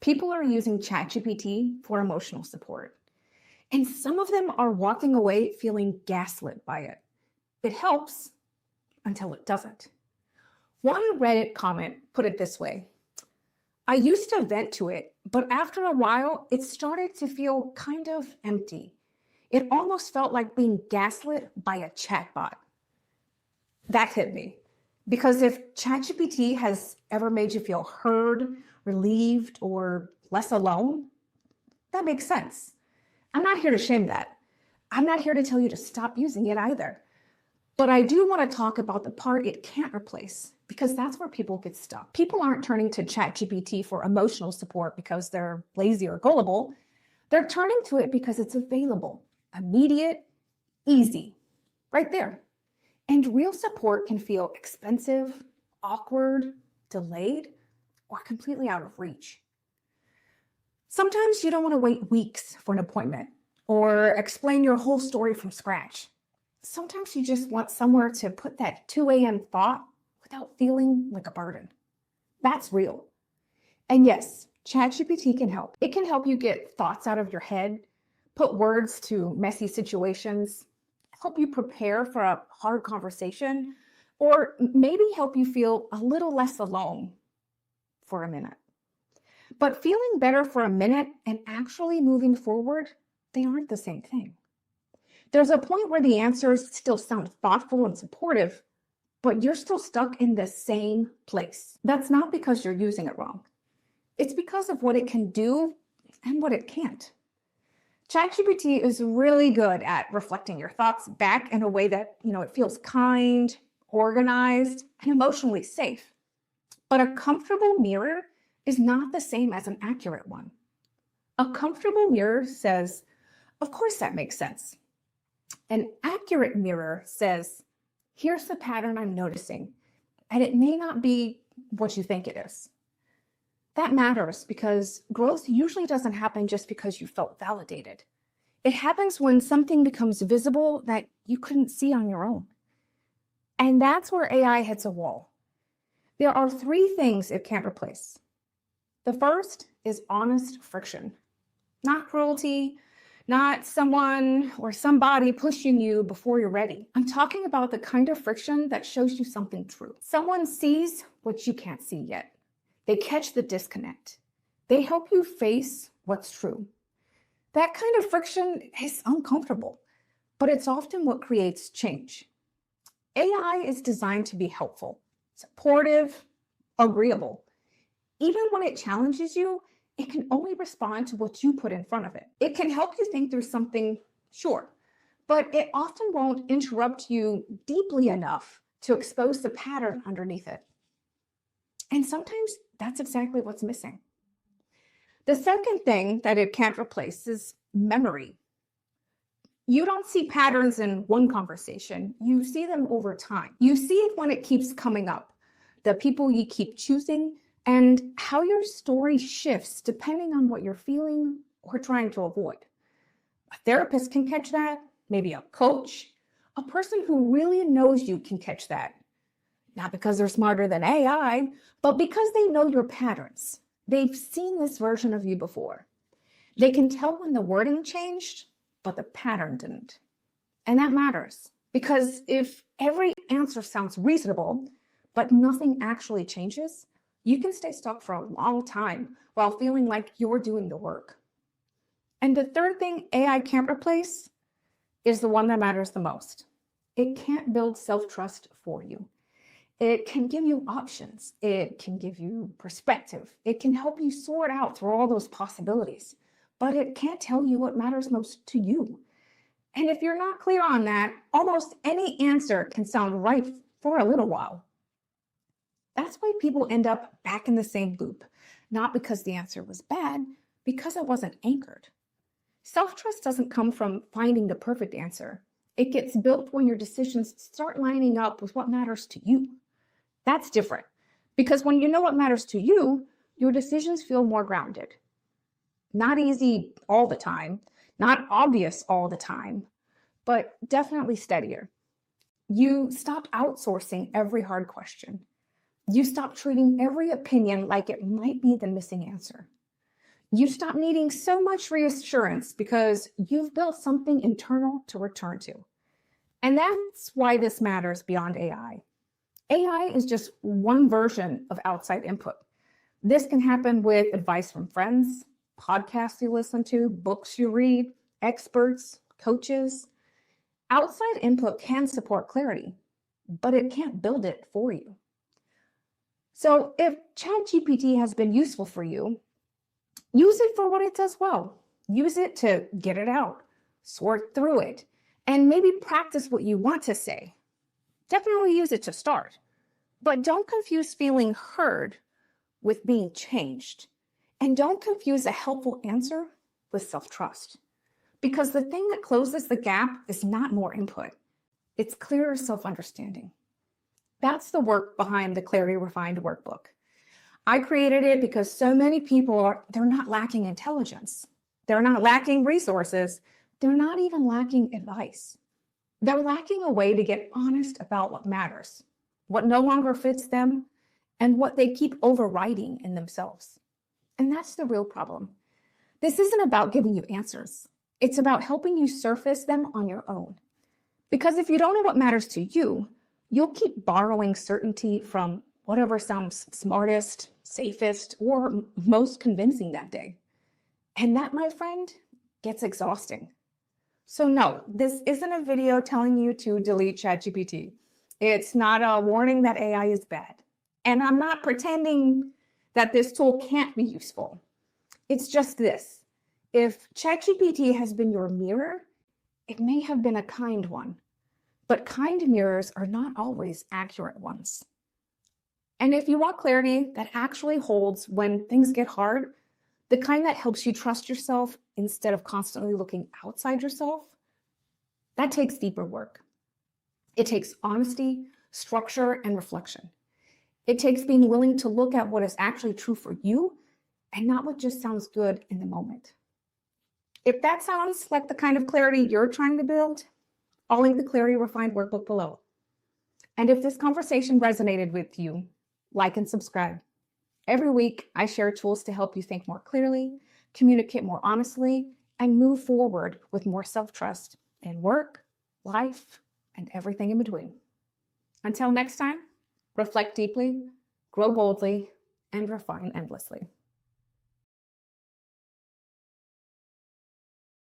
People are using ChatGPT for emotional support, and some of them are walking away feeling gaslit by it. It helps until it doesn't. One Reddit comment put it this way: I used to vent to it, but after a while, it started to feel kind of empty. It almost felt like being gaslit by a chatbot. That hit me. Because if ChatGPT has ever made you feel heard, relieved, or less alone, that makes sense. I'm not here to shame that. I'm not here to tell you to stop using it either. But I do want to talk about the part it can't replace, because that's where people get stuck. People aren't turning to ChatGPT for emotional support because they're lazy or gullible. They're turning to it because it's available, immediate, easy, right there. And real support can feel expensive, awkward, delayed, or completely out of reach. Sometimes you don't want to wait weeks for an appointment or explain your whole story from scratch. Sometimes you just want somewhere to put that 2 a.m. thought without feeling like a burden. That's real. And yes, ChatGPT can help. It can help you get thoughts out of your head, put words to messy situations, help you prepare for a hard conversation, or maybe help you feel a little less alone for a minute. But feeling better for a minute and actually moving forward, they aren't the same thing. There's a point where the answers still sound thoughtful and supportive, but you're still stuck in the same place. That's not because you're using it wrong. It's because of what it can do and what it can't. ChatGPT is really good at reflecting your thoughts back in a way that, it feels kind, organized, and emotionally safe. But a comfortable mirror is not the same as an accurate one. A comfortable mirror says, of course that makes sense. An accurate mirror says, here's the pattern I'm noticing, and it may not be what you think it is. That matters because growth usually doesn't happen just because you felt validated. It happens when something becomes visible that you couldn't see on your own. And that's where AI hits a wall. There are 3 things it can't replace. The first is honest friction, not cruelty, not someone or somebody pushing you before you're ready. I'm talking about the kind of friction that shows you something true. Someone sees what you can't see yet. They catch the disconnect. They help you face what's true. That kind of friction is uncomfortable, but it's often what creates change. AI is designed to be helpful, supportive, agreeable. Even when it challenges you, it can only respond to what you put in front of it. It can help you think through something, sure, but it often won't interrupt you deeply enough to expose the pattern underneath it. And sometimes that's exactly what's missing. The second thing that it can't replace is memory. You don't see patterns in one conversation. You see them over time. You see it when it keeps coming up, the people you keep choosing, and how your story shifts depending on what you're feeling or trying to avoid. A therapist can catch that, maybe a coach. A person who really knows you can catch that. Not because they're smarter than AI, but because they know your patterns. They've seen this version of you before. They can tell when the wording changed, but the pattern didn't. And that matters, because if every answer sounds reasonable, but nothing actually changes, you can stay stuck for a long time while feeling like you're doing the work. And the third thing AI can't replace is the one that matters the most. It can't build self-trust for you. It can give you options. It can give you perspective. It can help you sort out through all those possibilities, but it can't tell you what matters most to you. And if you're not clear on that, almost any answer can sound right for a little while. That's why people end up back in the same loop, not because the answer was bad, because it wasn't anchored. Self-trust doesn't come from finding the perfect answer. It gets built when your decisions start lining up with what matters to you. That's different, because when you know what matters to you, your decisions feel more grounded. Not easy all the time, not obvious all the time, but definitely steadier. You stop outsourcing every hard question. You stop treating every opinion like it might be the missing answer. You stop needing so much reassurance because you've built something internal to return to. And that's why this matters beyond AI. AI is just one version of outside input. This can happen with advice from friends, podcasts you listen to, books you read, experts, coaches. Outside input can support clarity, but it can't build it for you. So if ChatGPT has been useful for you, use it for what it does well. Use it to get it out, sort through it, and maybe practice what you want to say. Definitely use it to start, but don't confuse feeling heard with being changed. And don't confuse a helpful answer with self-trust. Because the thing that closes the gap is not more input. It's clearer self-understanding. That's the work behind the Clarity Refined workbook. I created it because so many people they're not lacking intelligence. They're not lacking resources. They're not even lacking advice. They're lacking a way to get honest about what matters, what no longer fits them, and what they keep overriding in themselves. And that's the real problem. This isn't about giving you answers. It's about helping you surface them on your own. Because if you don't know what matters to you, you'll keep borrowing certainty from whatever sounds smartest, safest, or most convincing that day. And that, my friend, gets exhausting. So no, this isn't a video telling you to delete ChatGPT. It's not a warning that AI is bad. And I'm not pretending that this tool can't be useful. It's just this. If ChatGPT has been your mirror, it may have been a kind one. But kind mirrors are not always accurate ones. And if you want clarity that actually holds when things get hard, the kind that helps you trust yourself instead of constantly looking outside yourself, that takes deeper work. It takes honesty, structure, and reflection. It takes being willing to look at what is actually true for you and not what just sounds good in the moment. If that sounds like the kind of clarity you're trying to build, I'll link the Clarity Refined workbook below. And if this conversation resonated with you, like and subscribe. Every week, I share tools to help you think more clearly, communicate more honestly, and move forward with more self-trust in work, life, and everything in between. Until next time, reflect deeply, grow boldly, and refine endlessly.